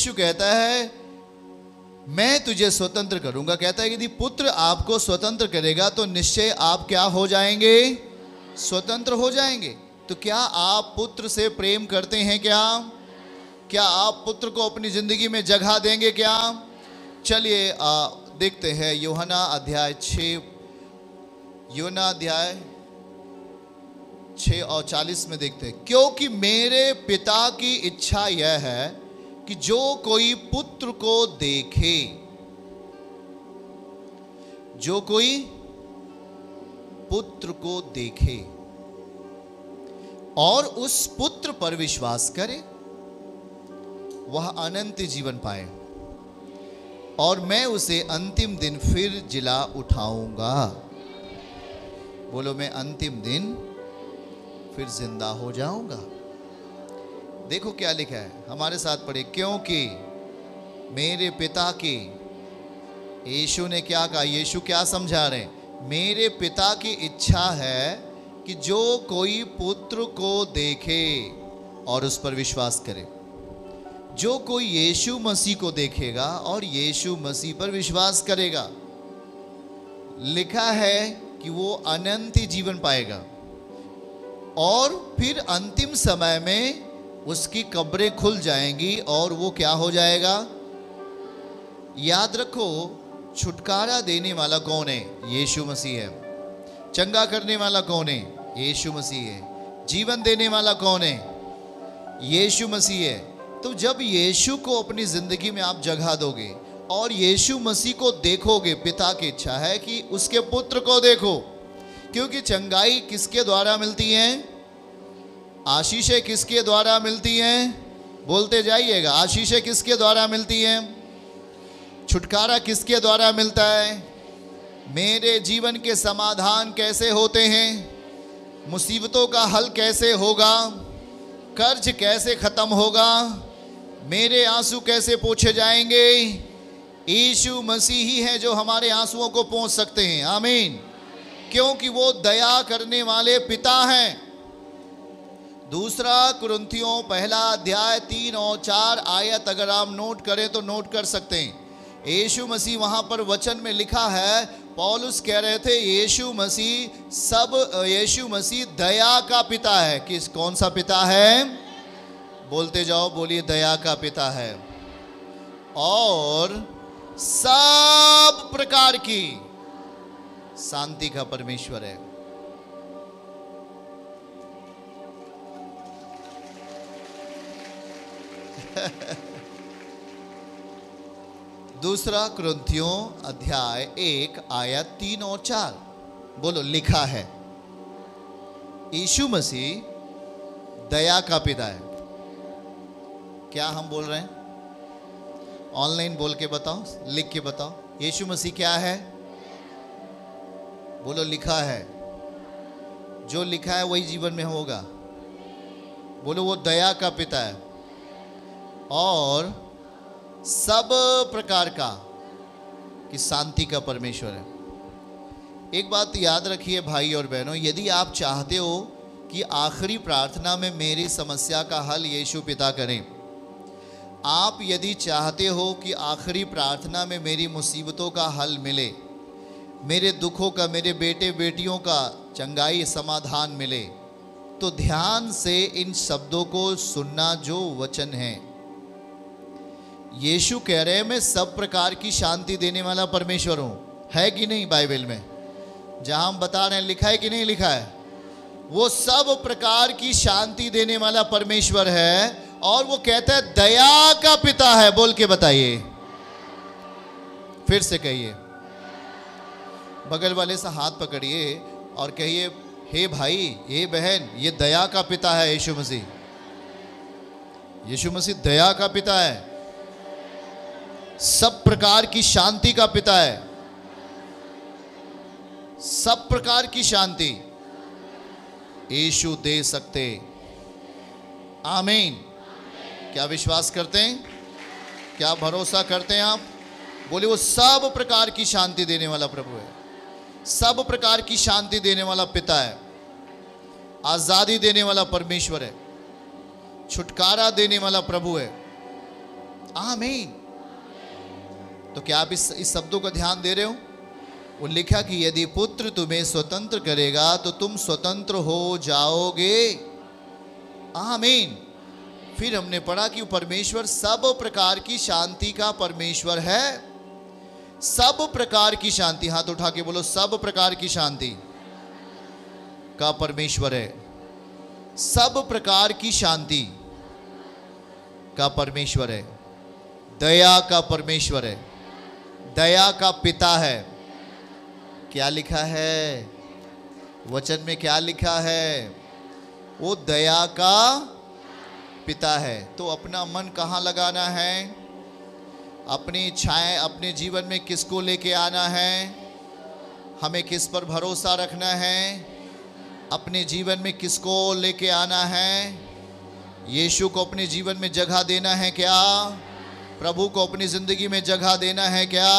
यीशु कहता है मैं तुझे स्वतंत्र करूंगा। कहता है यदि पुत्र आपको स्वतंत्र करेगा तो निश्चय आप क्या हो जाएंगे? स्वतंत्र हो जाएंगे। तो क्या आप पुत्र से प्रेम करते हैं? क्या आप पुत्र को अपनी जिंदगी में जगह देंगे? क्या? चलिए देखते हैं यूहन्ना अध्याय 6 और 40 में देखते हैं। क्योंकि मेरे पिता की इच्छा यह है कि जो कोई पुत्र को देखे, जो कोई पुत्र को देखे और उस पुत्र पर विश्वास करे, वह अनंत जीवन पाए और मैं उसे अंतिम दिन फिर जिला उठाऊंगा। बोलो, मैं अंतिम दिन फिर जिंदा हो जाऊंगा। देखो क्या लिखा है, हमारे साथ पढ़े। क्योंकि मेरे पिता की, यीशु ने क्या कहा? यीशु क्या समझा रहे हैं? मेरे पिता की इच्छा है कि जो कोई पुत्र को देखे और उस पर विश्वास करे, जो कोई यीशु मसीह को देखेगा और यीशु मसीह पर विश्वास करेगा, लिखा है कि वो अनंत जीवन पाएगा और फिर अंतिम समय में उसकी कब्रें खुल जाएंगी और वो क्या हो जाएगा? याद रखो, छुटकारा देने वाला कौन है? यीशु मसीह है। चंगा करने वाला कौन है? यीशु मसीह है। जीवन देने वाला कौन है? यीशु मसीह है। तो जब यीशु को अपनी जिंदगी में आप जगह दोगे और यीशु मसीह को देखोगे, पिता की इच्छा है कि उसके पुत्र को देखो, क्योंकि चंगाई किसके द्वारा मिलती है? आशीषें किसके द्वारा मिलती हैं? बोलते जाइएगा, आशीषें किसके द्वारा मिलती हैं? छुटकारा किसके द्वारा मिलता है? मेरे जीवन के समाधान कैसे होते हैं? मुसीबतों का हल कैसे होगा? कर्ज कैसे खत्म होगा? मेरे आंसू कैसे पोंछे जाएंगे? यीशु मसीह ही है जो हमारे आंसुओं को पोंछ सकते हैं। आमीन। क्योंकि वो दया करने वाले पिता हैं। दूसरा कुरिन्थियों पहला अध्याय 3 और 4 आयत अगर आप नोट करें तो नोट कर सकते हैं। यीशु मसीह वहां पर वचन में लिखा है, पौलुस कह रहे थे यीशु मसीह दया का पिता है। किस कौन सा पिता है? बोलते जाओ, बोलिए, दया का पिता है और सब प्रकार की शांति का परमेश्वर है। दूसरा कुरिन्थियों अध्याय 1 आयत 3 और 4 बोलो, लिखा है यीशु मसीह दया का पिता है। क्या हम बोल रहे हैं? ऑनलाइन बोल के बताओ, लिख के बताओ, यीशु मसीह क्या है? बोलो, लिखा है। जो लिखा है वही जीवन में होगा। बोलो, वो दया का पिता है और सब प्रकार का की शांति का परमेश्वर है। एक बात याद रखिए भाई और बहनों, यदि आप चाहते हो कि आखिरी प्रार्थना में मेरी समस्या का हल यीशु पिता करें, आप यदि चाहते हो कि आखिरी प्रार्थना में मेरी मुसीबतों का हल मिले, मेरे दुखों का, मेरे बेटे बेटियों का चंगाई समाधान मिले, तो ध्यान से इन शब्दों को सुनना जो वचन है। यीशु कह रहे हैं मैं सब प्रकार की शांति देने वाला परमेश्वर हूं। है कि नहीं? बाइबल में जहां हम बता रहे हैं, लिखा है कि नहीं लिखा है? वो सब प्रकार की शांति देने वाला परमेश्वर है और वो कहता है दया का पिता है। बोल के बताइए, फिर से कहिए, बगल वाले से हाथ पकड़िए और कहिए, हे भाई, हे बहन, ये दया का पिता है यीशु मसीह। यीशु मसीह दया का पिता है, सब प्रकार की शांति का पिता है। सब प्रकार की शांति यीशु दे सकते। आमीन। क्या विश्वास करते हैं? क्या भरोसा करते हैं आप? बोले, वो सब प्रकार की शांति देने वाला प्रभु है, सब प्रकार की शांति देने वाला पिता है, आजादी देने वाला परमेश्वर है, छुटकारा देने वाला प्रभु है। आमीन। तो क्या आप इस शब्दों का ध्यान दे रहे हो? वो लिखा कि यदि पुत्र तुम्हें स्वतंत्र करेगा तो तुम स्वतंत्र हो जाओगे। आमीन। फिर हमने पढ़ा कि परमेश्वर सब प्रकार की शांति का परमेश्वर है। सब प्रकार की शांति, हाथ उठा के बोलो, सब प्रकार की शांति का परमेश्वर है। सब प्रकार की शांति का परमेश्वर है। दया का परमेश्वर है, दया का पिता है। क्या लिखा है वचन में? क्या लिखा है? वो दया का पिता है। तो अपना मन कहाँ लगाना है? अपनी इच्छाएं अपने जीवन में किसको लेके आना है? हमें किस पर भरोसा रखना है? अपने जीवन में किसको लेके आना है? यीशु को अपने जीवन में जगह देना है क्या? प्रभु को अपनी जिंदगी में जगह देना है क्या?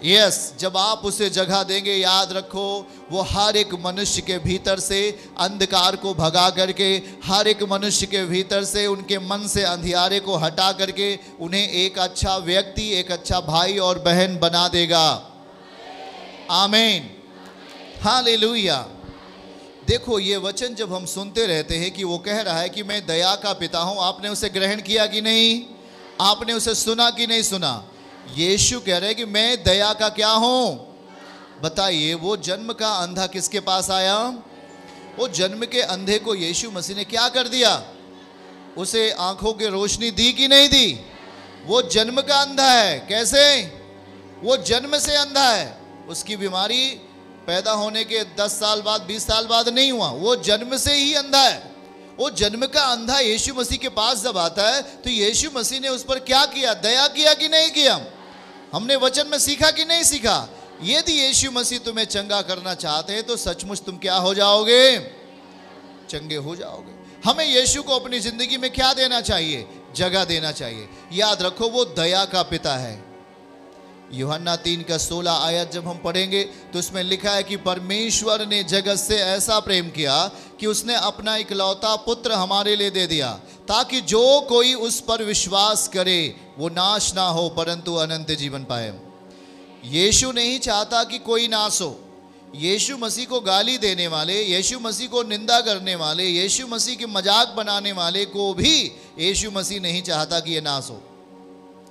यस। जब आप उसे जगह देंगे, याद रखो, वो हर एक मनुष्य के भीतर से अंधकार को भगा करके, हर एक मनुष्य के भीतर से उनके मन से अंधियारे को हटा करके उन्हें एक अच्छा व्यक्ति, एक अच्छा भाई और बहन बना देगा। आमीन, हालेलुया। देखो, ये वचन जब हम सुनते रहते हैं कि वो कह रहा है कि मैं दया का पिता हूं, आपने उसे ग्रहण किया कि नहीं? आपने उसे सुना कि नहीं सुना? यीशु कह रहे हैं कि मैं दया का क्या हूं? बताइए, वो जन्म का अंधा किसके पास आया? वो जन्म के अंधे को यीशु मसीह ने क्या कर दिया? उसे आंखों की रोशनी दी कि नहीं दी? वो जन्म का अंधा है। कैसे? वो जन्म से अंधा है। उसकी बीमारी पैदा होने के 10 साल बाद, 20 साल बाद नहीं हुआ, वो जन्म से ही अंधा है। वो जन्म का अंधा यीशु मसीह के पास जब आता है तो यीशु मसीह ने उस पर क्या किया? दया किया कि नहीं किया? हमने वचन में सीखा कि नहीं सीखा? यदि यीशु मसीह तुम्हें चंगा करना चाहते हैं तो सचमुच तुम क्या हो जाओगे? चंगे हो जाओगे। हमें यीशु को अपनी जिंदगी में क्या देना चाहिए? जगह देना चाहिए। याद रखो, वो दया का पिता है। यूहन्ना 3:16 आयत जब हम पढ़ेंगे तो उसमें लिखा है कि परमेश्वर ने जगत से ऐसा प्रेम किया कि उसने अपना इकलौता पुत्र हमारे लिए दे दिया, ताकि जो कोई उस पर विश्वास करे वो नाश ना हो परंतु अनंत जीवन पाए। यीशु नहीं चाहता कि कोई नाश हो। यीशु मसीह को गाली देने वाले, यीशु मसीह को निंदा करने वाले, यीशु मसीह की मजाक बनाने वाले को भी यीशु मसीह नहीं चाहता कि ये नाश हो।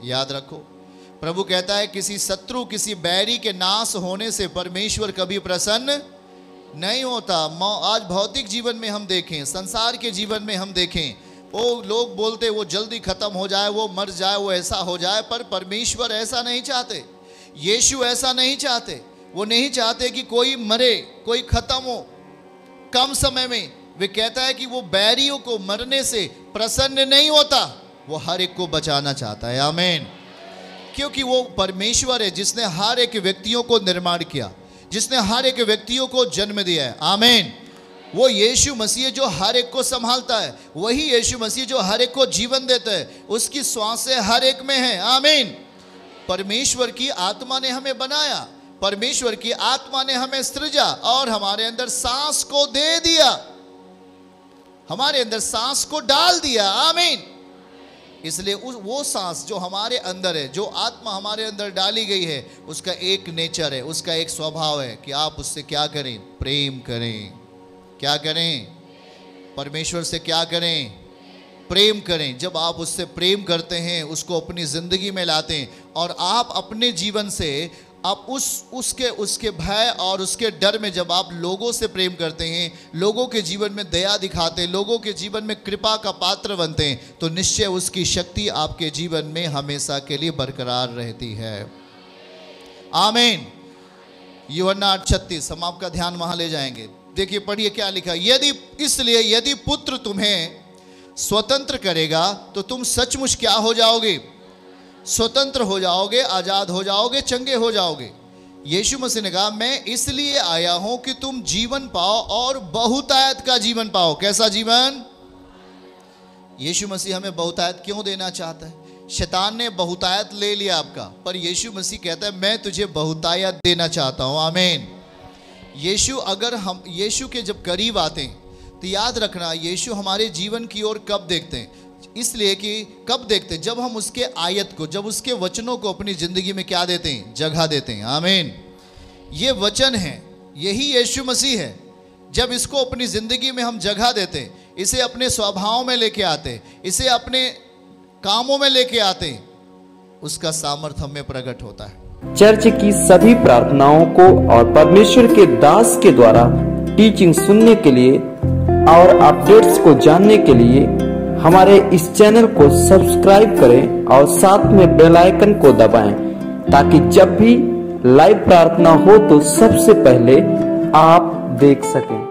याद रखो, प्रभु कहता है किसी शत्रु, किसी बैरी के नाश होने से परमेश्वर कभी प्रसन्न नहीं होता। आज भौतिक जीवन में हम देखें, संसार के जीवन में हम देखें, वो लोग बोलते वो जल्दी खत्म हो जाए, वो मर जाए, वो ऐसा हो जाए, पर परमेश्वर ऐसा नहीं चाहते। यीशु ऐसा नहीं चाहते। वो नहीं चाहते कि कोई मरे, कोई खत्म हो कम समय में। वे कहता है कि वो बैरियों को मरने से प्रसन्न नहीं होता, वो हर एक को बचाना चाहता है। आमीन। क्योंकि वो परमेश्वर है जिसने हर एक व्यक्तियों को निर्माण किया, जिसने हर एक व्यक्तियों को जन्म दिया है। आमीन। वो यीशु मसीह जो हर एक को संभालता है, वही यीशु मसीह जो हर एक को जीवन देता है। उसकी श्वासें हर एक में है। आमीन। परमेश्वर की आत्मा ने हमें बनाया, परमेश्वर की आत्मा ने हमें सृजा और हमारे अंदर सांस को दे दिया, हमारे अंदर सांस को डाल दिया। आमीन। इसलिए वो सांस जो हमारे अंदर है, जो आत्मा हमारे अंदर डाली गई है, उसका एक नेचर है, उसका एक स्वभाव है कि आप उससे क्या करें? प्रेम करें। क्या करें? परमेश्वर से क्या करें? प्रेम करें। जब आप उससे प्रेम करते हैं, उसको अपनी जिंदगी में लाते हैं और आप अपने जीवन से आप उसके भय और उसके डर में जब आप लोगों से प्रेम करते हैं, लोगों के जीवन में दया दिखाते हैं, लोगों के जीवन में कृपा का पात्र बनते हैं, तो निश्चय उसकी शक्ति आपके जीवन में हमेशा के लिए बरकरार रहती है। आमीन। यूहन्ना 8:36, हम आपका ध्यान वहां ले जाएंगे। देखिए, पढ़िए क्या लिखा। इसलिए यदि पुत्र तुम्हें स्वतंत्र करेगा तो तुम सचमुच क्या हो जाओगे? स्वतंत्र हो जाओगे, आजाद हो जाओगे, चंगे हो जाओगे। यीशु मसीह ने कहा, मैं इसलिए आया हूं कि तुम जीवन पाओ और बहुतायत का जीवन पाओ। कैसा जीवन? यीशु मसीह हमें बहुतायत क्यों देना चाहता है? शैतान ने बहुतायत ले लिया आपका, पर यीशु मसीह कहता है मैं तुझे बहुतायत देना चाहता हूं। आमीन। अगर हम यीशु के जब करीब आते हैं तो याद रखना, यीशु हमारे जीवन की ओर कब देखते हैं? इसलिए कि कब देखते हैं? जब हम उसके आयत को, जब उसके वचनों को अपनी जिंदगी में क्या देते हैं? जगह देते हैं। आमीन। ये वचन है, यही यीशु मसीह है। जब इसको अपनी जिंदगी में हम जगह देते हैं, इसे अपने स्वभाव में लेके आते, इसे अपने कामों में लेके आते, उसका सामर्थ्य हमें प्रकट होता है। चर्च की सभी प्रार्थनाओं को और परमेश्वर के दास के द्वारा टीचिंग सुनने के लिए और अपडेट्स को जानने के लिए हमारे इस चैनल को सब्सक्राइब करें और साथ में बेल आइकन को दबाएं, ताकि जब भी लाइव प्रार्थना हो तो सबसे पहले आप देख सकें।